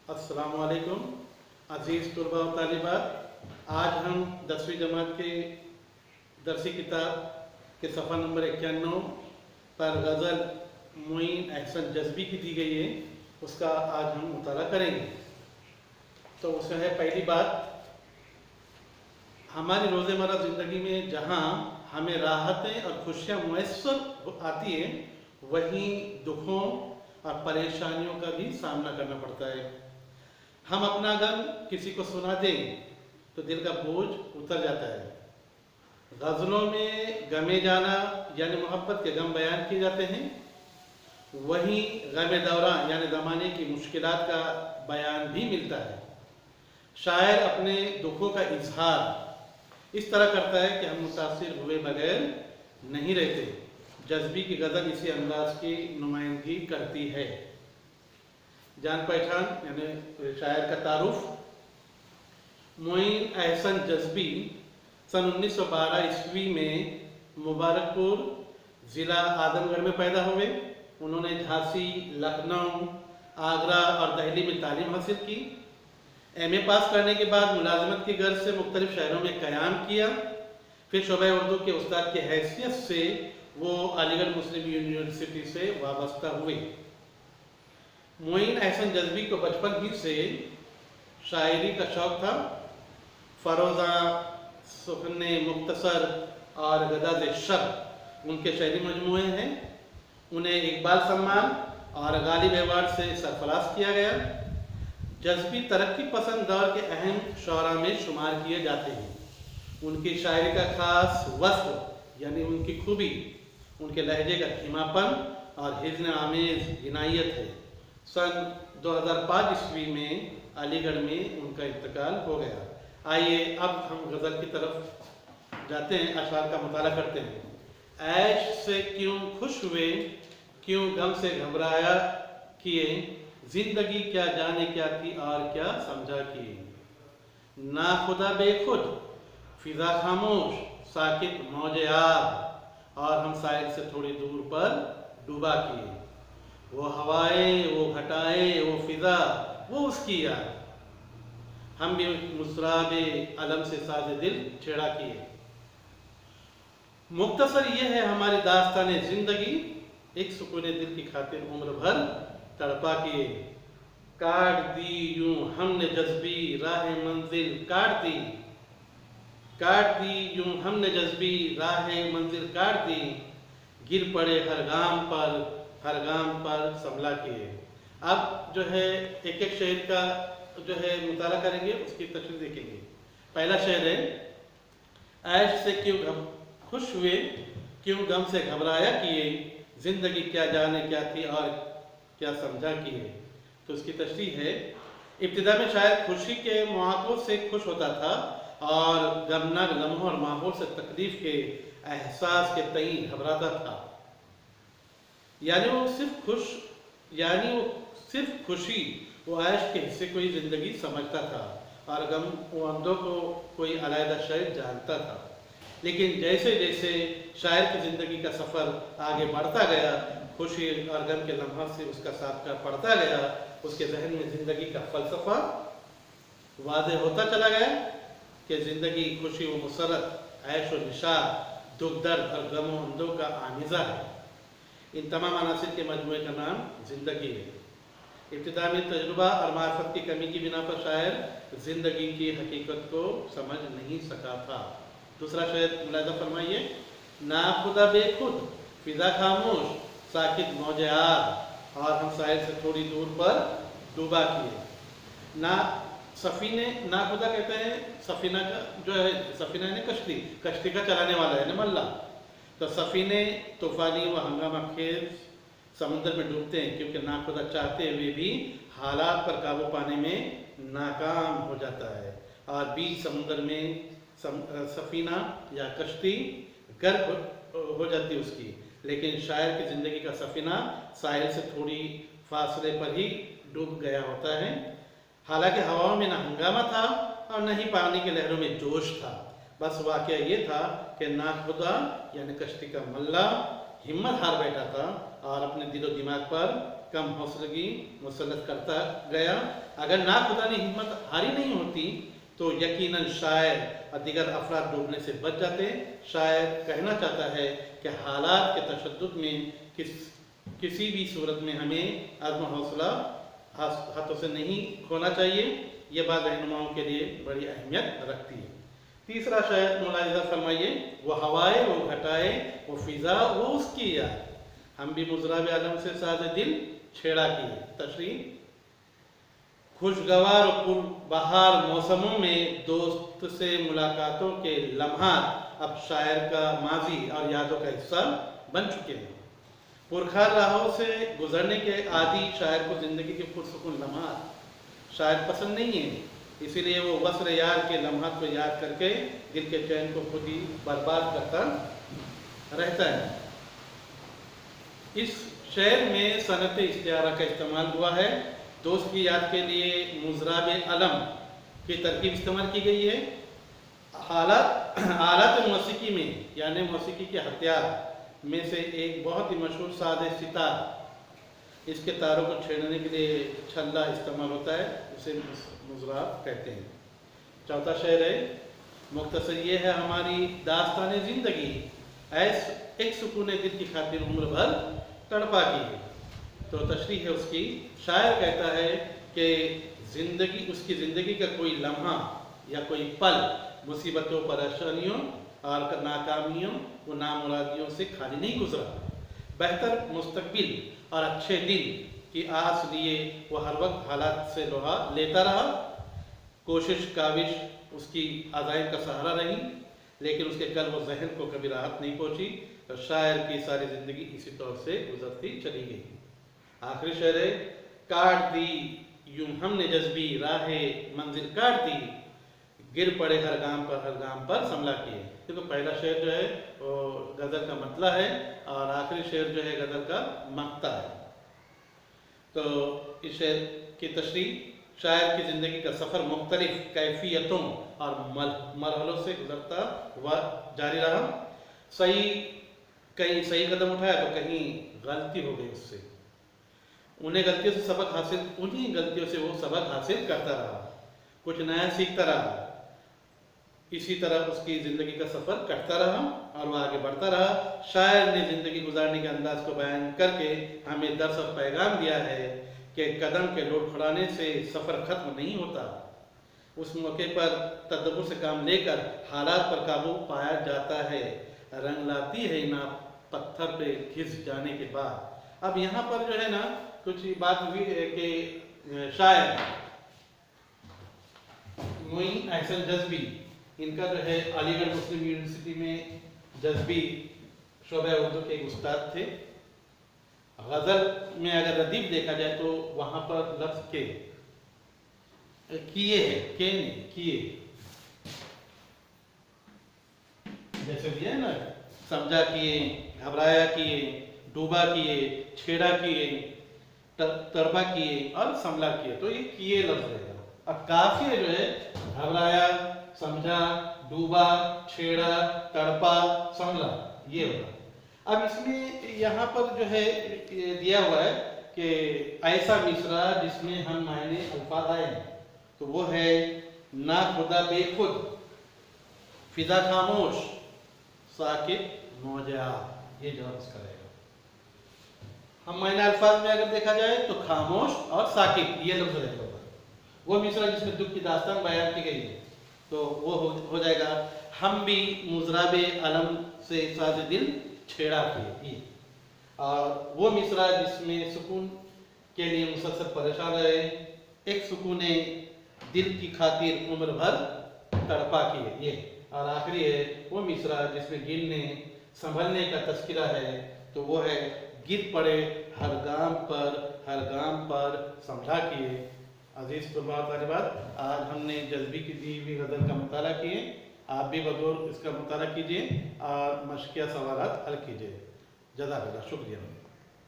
अस्सलामु अलैकुम अज़ीज़ तुलबा व तालिबात। आज हम 10वीं जमात के दरसी किताब के सफ़ा नंबर 91 पर गज़ल मोइन एहसन जज़्बी की दी गई है, उसका आज हम मुताला करेंगे। तो उसमें है पहली बात, हमारी रोज़मर्रा ज़िंदगी में जहाँ हमें राहतें और खुशियाँ मुयस्सर आती हैं, वहीं दुखों और परेशानियों का भी सामना करना पड़ता है। हम अपना गम किसी को सुना दें तो दिल का बोझ उतर जाता है। गज़लों में गमे जाना यानी मोहब्बत के गम बयान किए जाते हैं, वहीं गमे दौरा यानी ज़माने की मुश्किलात का बयान भी मिलता है। शायर अपने दुखों का इजहार इस तरह करता है कि हम मुतासिर हुए बगैर नहीं रहते। जज्बी की गज़ल इसी अंदाज की नुमाइंदगी करती है। जान पहचान यानी शायर का तारुफ। मोइन एहसन जज़्बी सन 1912 ईस्वी में मुबारकपुर ज़िला आदमगढ़ में पैदा हुए। उन्होंने झांसी, लखनऊ, आगरा और दिल्ली में तालीम हासिल की। एमए पास करने के बाद मुलाजमत की गर्ज से मुख्तलिफ शहरों में क़याम किया। फिर शोबा उर्दू के उस्ताद की हैसियत से वो अलीगढ़ मुस्लिम यूनिवर्सिटी से वाबस्ता हुए। मोइन एहसन जज़्बी को बचपन ही से शायरी का शौक़ था। फ़रोज़ा, सुखने मुख्तसर और गदाज़े शब उनके शायरी मजमूए हैं। उन्हें इकबाल सम्मान और गालिब अवार्ड से सरफराज किया गया। जज़्बी तरक्की पसंद दौर के अहम शौरा में शुमार किए जाते हैं। उनकी शायरी का ख़ास वस्फ़ यानी उनकी खूबी उनके लहजे का धीमापन और हिज़्न आमेज़ इनायत है। सन 2005 ईस्वी में अलीगढ़ में उनका इंतकाल हो गया। आइए अब हम गज़ल की तरफ जाते हैं, अशआर का मुताला करते हैं। ऐश से क्यों खुश हुए, क्यों गम से घबराया किए, जिंदगी क्या जाने क्या थी और क्या समझा किए। ना खुदा बेखुद, फिजा खामोश, साकित मौजे आब, और हम साहिल से थोड़ी दूर पर डूबा किए। वो हवाएं, वो घटाएं, वो फिजा, वो उसकी याद, हम भी मुस्राबे अलम से साजे दिल छेड़ा किए। मुख्तसर ये है हमारी दास्ताने ज़िंदगी, एक सुकूने दिल की खातिर उम्र भर तड़पा किए। काट दी यूं हमने जज़्बी राह मंजिल काट दी, काट दी यूं हमने जज़्बी राह मंजिल काट दी, गिर पड़े हर गाम पर संभला किए। अब जो है एक एक शेर का जो है मुताला करेंगे, उसकी तफसील देखेंगे। पहला शेर है, ऐश से क्यों खुश हुए, क्यों गम से घबराया किए, जिंदगी क्या जाने क्या थी और क्या समझा किए। तो उसकी तशरीह है, इब्तिदा में शायद खुशी के मौक़ों से खुश होता था और गमनाक लम्हों और माहौल से तकलीफ के एहसास के तई घबराता था। यानी वो सिर्फ खुशी वो ऐश के हिस्से को ही ज़िंदगी समझता था और गम वो अंदों को कोई अलहदा शय जानता था। लेकिन जैसे जैसे शायर की ज़िंदगी का सफ़र आगे बढ़ता गया, खुशी और गम के लम्हा से उसका साबका पड़ता गया, उसके जहन में ज़िंदगी का फ़लसफ़ा वाज़ेह होता चला गया कि ज़िंदगी खुशी व मुसरत, ऐश व निशात, दुख दर्द और गम व अंदों का आमिज़ा है। इन तमाम अनासिर के मजमूए का नाम ज़िंदगी है। इब्तिदा में तजुर्बा और मार्फत की कमी की बिना पर शायर ज़िंदगी की हकीकत को समझ नहीं सका था। दूसरा शेर मुलाज़ा फरमाइए, ना खुदा बेखुद, फिजा खामोश, साकित मौजे आब, और हम साहिल से थोड़ी दूर पर डूबा किए। ना सफ़ीने, ना खुदा कहते हैं सफ़ीना का जो है, सफ़ीना यानी कश्ती का चलाने वाला है ना, मल्ला। तो सफ़ीने तूफ़ानी व हंगामा खेज समुद्र में डूबते हैं, क्योंकि नाखुदा चाहते हुए भी हालात पर काबू पाने में नाकाम हो जाता है और बीच समुद्र में सफ़ीना या कश्ती गर्क हो जाती है उसकी। लेकिन शायर की ज़िंदगी का सफ़ीना साहिल से थोड़ी फासले पर ही डूब गया होता है। हालांकि हवाओं में न हंगामा था और न ही पानी की लहरों में जोश था। बस वाक़या ये था कि नाखुदा यानी कश्ती का मल्ला हिम्मत हार बैठा था और अपने दिलो दिमाग पर कम हौसलगी मुसल्लत करता गया। अगर ना खुदा ने हिम्मत हारी नहीं होती तो यकीनन शायर और दीगर अफराद डूबने से बच जाते। शायर कहना चाहता है कि हालात के तशद्दुद में किसी भी सूरत में हमें आज़म हौसला हाथों से नहीं खोना चाहिए। ये बात रहनुमाओं के लिए बड़ी अहमियत रखती है। तीसरा शायर मुलाहिज़ा फरमाइए, वो हवाए वो घटाए वो फ़िज़ा वो उसकी याद, हम भी मुज़राब आलम से साज़ दिल छेड़ा किए। तशरीह, खुशगवार पुर बहार मौसमों में दोस्त से मुलाकातों के लम्हात अब शायर का माजी और यादों का हिस्सा बन चुके हैं। पुरखार राहों से गुजरने के आदि शायर को ज़िंदगी के पुरसुकून लम्हात शायद पसंद नहीं है, इसीलिए वो वस्र यार के लम्हात को याद करके दिल के चैन को खुद ही बर्बाद करता रहता है। इस शेर में सनत इस्तिआरा का इस्तेमाल हुआ है। दोस्त की याद के लिए मुज़राब अलम की तरकीब इस्तेमाल की गई है। आलात मौसीकी में यानी मौसीकी के हथियार में से एक बहुत ही मशहूर सादे सितार, इसके तारों को छेड़ने के लिए छल्ला इस्तेमाल होता है, उसे मुज़राब कहते हैं। चौथा शेर है, मुख्तसर ये है हमारी दास्तान ज़िंदगी, ऐस एक सुकून दिल की खातिर उम्र भर तड़पा की। तो तशरीह है उसकी, शायर कहता है कि ज़िंदगी, उसकी ज़िंदगी का कोई लम्हा या कोई पल मुसीबतों, परेशानियों और नाकामियों व नामुरादियों से खाली नहीं गुजरा। बेहतर मुस्तकबिल और अच्छे दिन की आस लिए वो हर वक्त हालात से लोहा लेता रहा। कोशिश काविश उसकी अज़ाइम का सहारा रही, लेकिन उसके कल्ब व ज़हन को कभी राहत नहीं पहुँची। तो शायर की सारी ज़िंदगी इसी तौर से गुजरती चली गई। आखिरी शेर है, काट दी यूं हमने जज्बी राहे मंजिल काट दी, गिर पड़े हर गाम पर संभला किए। देखो पहला शेर जो है वो गज़ल का मतला है और आखिरी शेर जो है गज़ल का मक्ता है। तो इस शेर की तशरीह, शायर की ज़िंदगी का सफ़र मुख्तलिफ कैफियतों और मरहलों से गुजरता हुआ जारी रहा। कहीं सही कदम उठाया तो कहीं गलती हो गई उससे, उन्हीं गलतियों से वो सबक हासिल करता रहा, कुछ नया सीखता रहा। इसी तरह उसकी ज़िंदगी का सफ़र कटता रहा और वह आगे बढ़ता रहा। शायर ने ज़िंदगी गुजारने के अंदाज को बयान करके हमें दर्स और पैगाम दिया है कि कदम के लुढ़खड़ाने से सफ़र ख़त्म नहीं होता। उस मौके पर तदब्बुर से काम लेकर हालात पर काबू पाया जाता है। रंग लाती है ना पत्थर पे घिस जाने के बाद। अब यहाँ पर जो है ना कुछ बात हुई है कि शायर मोइन अहसन जज्बी, इनका जो है अलीगढ़ मुस्लिम यूनिवर्सिटी में जज्बी शोबा उर्दू के एक उस्ताद थे। गज़ल में अगर रदीफ देखा जाए तो वहाँ पर लफ्ज़ के किए है, के नहीं किए, जैसे दिया है ना, समझा किए, घबराया किए, डूबा किए, छेड़ा किए, तड़पा किए और संभला किए, तो ये किए लफ्ज़ रहेगा। अब काफिया जो है घबराया, समझा, डूबा, छेड़ा, तड़पा, संभला, ये होगा। अब इसमें यहाँ पर जो है दिया हुआ है कि ऐसा मिसरा जिसमें हम मायने अल्फाज आए, तो वो है ना खुदा बेखुद, फिजा खामोश, साकित मौजा, ये जवाब इसका रहेगा। हम मायने अल्फाज में अगर देखा जाए तो खामोश और साकित, ये लफ्ज़ रहेगा। वो मिसरा जिसमें दुख की दास्तान बयान की गई है, तो वो हो जाएगा हम भी मुज़राबे अलम से साज़ दिल छेड़ा किए। और वो मिसरा जिसमें सुकून के लिए मुसलसल परेशान रहे, एक सुकूने दिल की खातिर उम्र भर तड़पा किए, ये। और आखिरी है वो मिसरा जिसमें गिरने संभलने का तस्करा है, तो वो है गिर पड़े हर गाम पर संभला किए। अजीज़ प्रभात वाली बात, आज हमने जज्बी की दी हुई गज़ल का मुताला किए। आप भी बतौर इसका मुताला कीजिए और मशकिया सवालात हल कीजिए। जज़ाकल्लाह, शुक्रिया।